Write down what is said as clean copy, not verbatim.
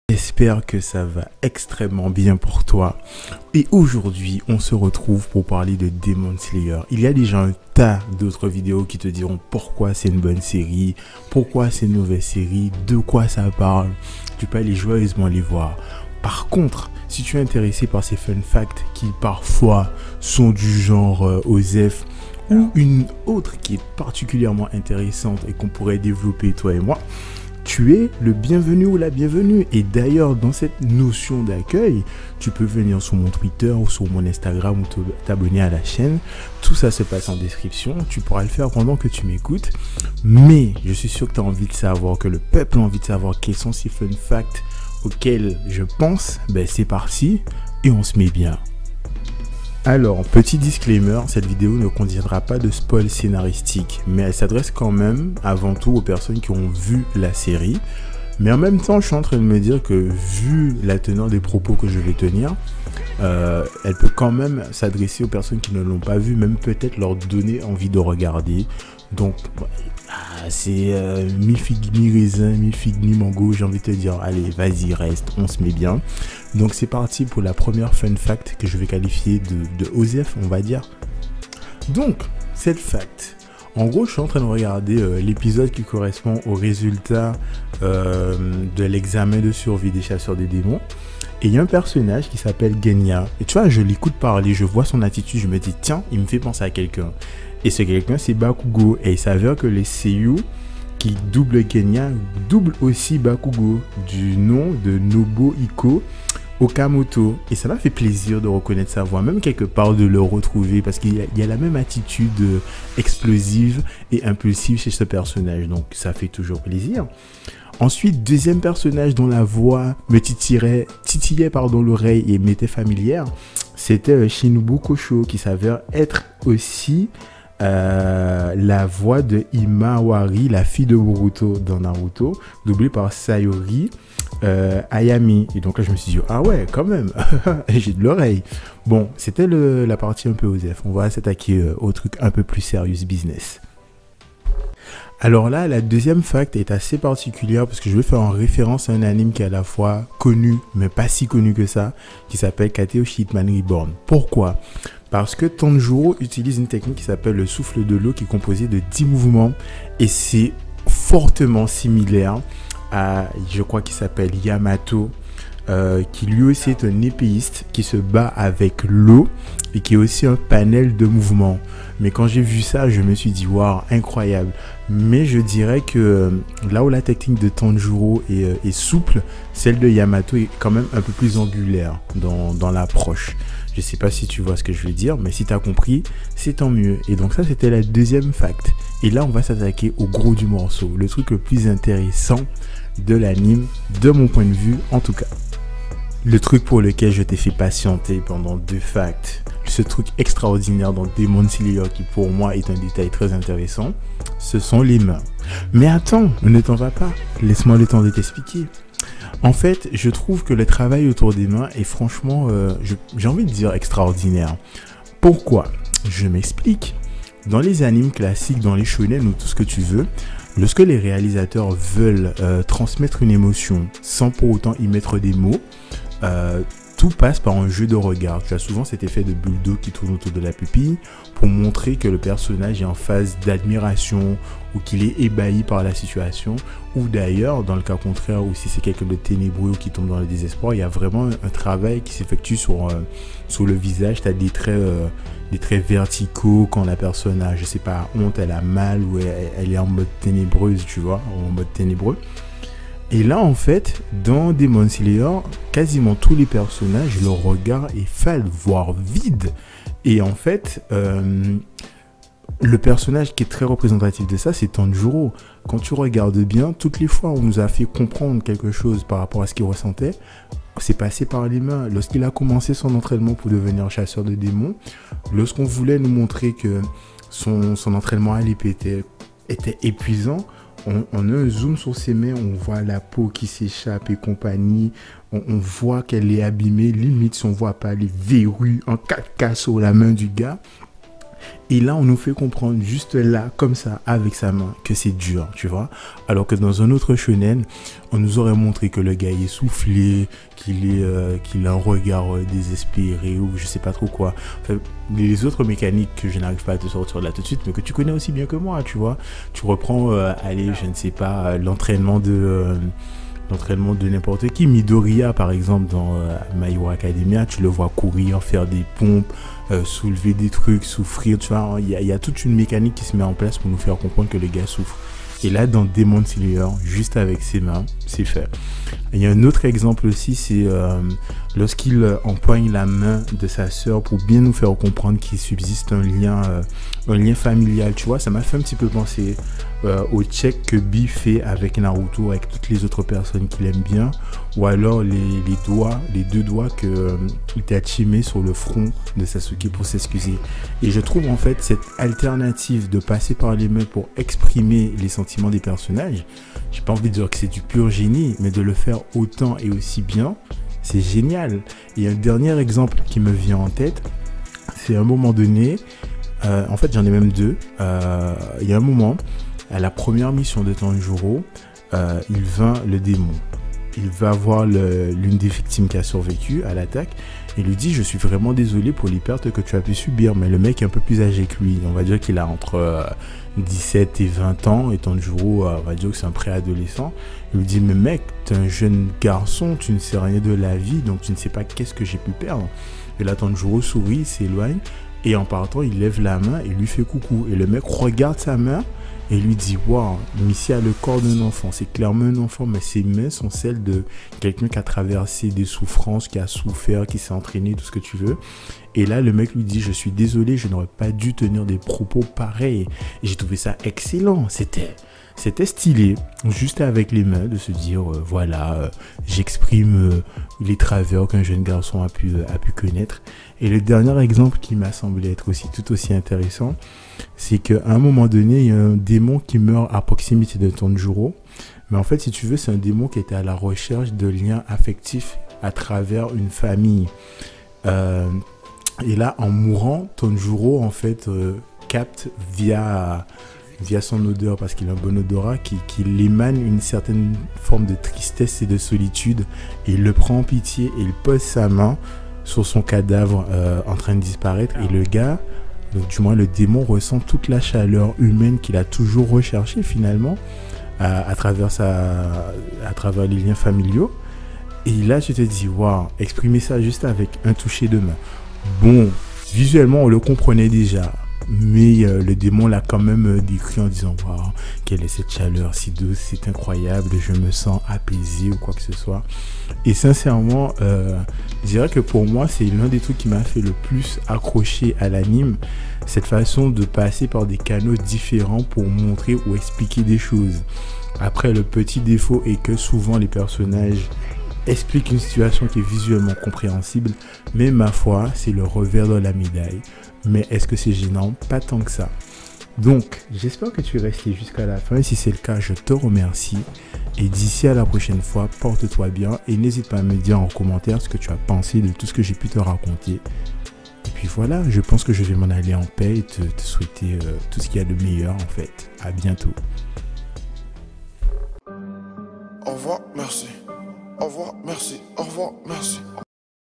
J'espère que ça va extrêmement bien pour toi. Et aujourd'hui, on se retrouve pour parler de Demon Slayer. Il y a déjà un tas d'autres vidéos qui te diront pourquoi c'est une bonne série, pourquoi c'est une mauvaise série, de quoi ça parle. Tu peux aller joyeusement les voir. Par contre, si tu es intéressé par ces fun facts qui parfois sont du genre OSEF ou une autre qui est particulièrement intéressante et qu'on pourrait développer toi et moi, tu es le bienvenu ou la bienvenue. Et d'ailleurs, dans cette notion d'accueil, tu peux venir sur mon Twitter ou sur mon Instagram ou t'abonner à la chaîne. Tout ça se passe en description. Tu pourras le faire pendant que tu m'écoutes. Mais je suis sûr que tu as envie de savoir, que le peuple a envie de savoir quels sont ces fun facts auxquels je pense. Ben c'est parti et on se met bien. Alors, petit disclaimer, cette vidéo ne contiendra pas de spoil scénaristique, mais elle s'adresse quand même avant tout aux personnes qui ont vu la série. Mais en même temps, je suis en train de me dire que vu la teneur des propos que je vais tenir, elle peut quand même s'adresser aux personnes qui ne l'ont pas vu, même peut-être leur donner envie de regarder. Donc, c'est mi-figue, mi-raisin, mi-figue, mi-mango, j'ai envie de te dire, allez, vas-y, reste, on se met bien. Donc, c'est parti pour la première fun fact que je vais qualifier de OSEF, on va dire. Donc, cette fact, en gros, je suis en train de regarder l'épisode qui correspond au résultat de l'examen de survie des chasseurs de démons. Et il y a un personnage qui s'appelle Genya. Et tu vois, je l'écoute parler, je vois son attitude, je me dis, tiens, il me fait penser à quelqu'un. Et ce quelqu'un, c'est Bakugo. Et il s'avère que les seiyuu qui doublent Genya doublent aussi Bakugo, du nom de Nobuhiko Okamoto. Et ça m'a fait plaisir de reconnaître sa voix, même quelque part de le retrouver, parce qu'il y a la même attitude explosive et impulsive chez ce personnage. Donc ça fait toujours plaisir. Ensuite, deuxième personnage dont la voix me titillait l'oreille et m'était familière, c'était Shinobu Kosho, qui s'avère être aussi la voix de Himawari, la fille de Boruto dans Naruto, doublée par Sayori Ayami. Et donc là, je me suis dit, ah ouais, quand même, j'ai de l'oreille. Bon, c'était la partie un peu OSEF. On va s'attaquer au truc un peu plus serious business. Alors là, la deuxième fact est assez particulière parce que je vais faire en référence à un anime qui est à la fois connu, mais pas si connu que ça, qui s'appelle Kateyoshi Hitman Reborn. Pourquoi ? Parce que Tanjiro utilise une technique qui s'appelle le souffle de l'eau, qui est composé de 10 mouvements et c'est fortement similaire à, je crois qu'il s'appelle Yamato, qui lui aussi est un épéiste qui se bat avec l'eau et qui est aussi un panel de mouvements. Mais quand j'ai vu ça, je me suis dit, waouh, incroyable. Mais je dirais que là où la technique de Tanjiro est souple, celle de Yamato est quand même un peu plus angulaire dans l'approche. Je ne sais pas si tu vois ce que je veux dire, mais si tu as compris, c'est tant mieux. Et donc ça, c'était la deuxième fact. Et là, on va s'attaquer au gros du morceau, le truc le plus intéressant de l'anime, de mon point de vue en tout cas. Le truc pour lequel je t'ai fait patienter pendant 2 facts, ce truc extraordinaire dans Demon Slayer qui pour moi est un détail très intéressant, ce sont les mains. Mais attends, ne t'en va pas, laisse-moi le temps de t'expliquer. En fait, je trouve que le travail autour des mains est franchement, j'ai envie de dire extraordinaire. Pourquoi ? Je m'explique. Dans les animes classiques, dans les shonen ou tout ce que tu veux, lorsque les réalisateurs veulent transmettre une émotion sans pour autant y mettre des mots, tout passe par un jeu de regard. Tu as souvent cet effet de bulle d'eau qui tourne autour de la pupille pour montrer que le personnage est en phase d'admiration ou qu'il est ébahi par la situation. Ou d'ailleurs, dans le cas contraire, ou si c'est quelqu'un de ténébreux ou qui tombe dans le désespoir, il y a vraiment un travail qui s'effectue sur le visage. Tu as des traits verticaux quand la personne a, je sais pas, honte, elle a mal ou elle est en mode ténébreuse, tu vois, en mode ténébreux. Et là, en fait, dans Demon Slayer, quasiment tous les personnages, leur regard est fade, voire vide. Et en fait, le personnage qui est très représentatif de ça, c'est Tanjiro. Quand tu regardes bien, toutes les fois où on nous a fait comprendre quelque chose par rapport à ce qu'il ressentait, c'est passé par les mains. Lorsqu'il a commencé son entraînement pour devenir chasseur de démons, lorsqu'on voulait nous montrer que son entraînement à l'épée était épuisant, on a un zoom sur ses mains, on voit la peau qui s'échappe et compagnie, on voit qu'elle est abîmée, limite si on voit pas les verrues en 4K sur la main du gars. Et là, on nous fait comprendre juste là, comme ça, avec sa main, que c'est dur, tu vois. Alors que dans un autre shonen, on nous aurait montré que le gars est soufflé, qu'il a un regard désespéré ou je sais pas trop quoi. Enfin, les autres mécaniques que je n'arrive pas à te sortir là tout de suite, mais que tu connais aussi bien que moi, tu vois. Tu reprends, allez, je ne sais pas, l'entraînement de n'importe qui. Midoriya, par exemple, dans My Hero Academia, tu le vois courir, faire des pompes, soulever des trucs, souffrir, tu vois. Il y a toute une mécanique qui se met en place pour nous faire comprendre que le gars souffre. Et là, dans Demon Slayer, juste avec ses mains, c'est fait. Il y a un autre exemple aussi, c'est lorsqu'il empoigne la main de sa sœur pour bien nous faire comprendre qu'il subsiste un lien familial. Tu vois, ça m'a fait un petit peu penser au check que Bi fait avec Naruto, avec toutes les autres personnes qu'il aime bien, ou alors les deux doigts que Itachi met sur le front de Sasuke pour s'excuser. Et je trouve en fait cette alternative de passer par les mains pour exprimer les sentiments des personnages, j'ai pas envie de dire que c'est du pur génie, mais de le faire autant et aussi bien, c'est génial. Et un dernier exemple qui me vient en tête, c'est à un moment donné, en fait j'en ai même deux, il y a un moment, à la première mission de Tanjiro, il vainc le démon. Il va voir l'une des victimes qui a survécu à l'attaque et lui dit: je suis vraiment désolé pour les pertes que tu as pu subir. Mais le mec est un peu plus âgé que lui, on va dire qu'il a entre 17 et 20 ans, et Tanjiro, on va dire que c'est un préadolescent. Il lui dit: mais mec, t'es un jeune garçon, tu ne sais rien de la vie, donc tu ne sais pas qu'est-ce que j'ai pu perdre. Et là Tanjiro sourit, s'éloigne, et en partant il lève la main et lui fait coucou, et le mec regarde sa main et lui dit: waouh, Missy a le corps d'un enfant, c'est clairement un enfant, mais ses mains sont celles de quelqu'un qui a traversé des souffrances, qui a souffert, qui s'est entraîné, tout ce que tu veux. Et là, le mec lui dit: je suis désolé, je n'aurais pas dû tenir des propos pareils. Et j'ai trouvé ça excellent, c'était stylé, juste avec les mains, de se dire voilà, j'exprime les travers qu'un jeune garçon a pu connaître. Et le dernier exemple qui m'a semblé être aussi tout aussi intéressant, c'est qu'à un moment donné, il y a un démon qui meurt à proximité de Tanjiro. Mais en fait, si tu veux, c'est un démon qui était à la recherche de liens affectifs à travers une famille. Et là, en mourant, Tanjiro, en fait, capte via son odeur, parce qu'il a un bon odorat, qu'il émane une certaine forme de tristesse et de solitude, et il le prend en pitié et il pose sa main sur son cadavre en train de disparaître, et le gars, donc du moins le démon, ressent toute la chaleur humaine qu'il a toujours recherchée finalement à travers les liens familiaux. Et là tu te dis: waouh, exprimer ça juste avec un toucher de main. Bon, visuellement on le comprenait déjà, mais le démon l'a quand même décrit en disant: waouh, quelle est cette chaleur si douce, c'est incroyable, je me sens apaisé ou quoi que ce soit. Et sincèrement, je dirais que pour moi, c'est l'un des trucs qui m'a fait le plus accrocher à l'anime, cette façon de passer par des canaux différents pour montrer ou expliquer des choses. Après, le petit défaut est que souvent les personnages expliquent une situation qui est visuellement compréhensible, mais ma foi, c'est le revers de la médaille. Mais est-ce que c'est gênant? Pas tant que ça. Donc, j'espère que tu es resté jusqu'à la fin. Si c'est le cas, je te remercie. Et d'ici à la prochaine fois, porte-toi bien. Et n'hésite pas à me dire en commentaire ce que tu as pensé de tout ce que j'ai pu te raconter. Et puis voilà, je pense que je vais m'en aller en paix et te souhaiter tout ce qu'il y a de meilleur en fait. À bientôt. Au revoir, merci. Au revoir, merci. Au revoir, merci.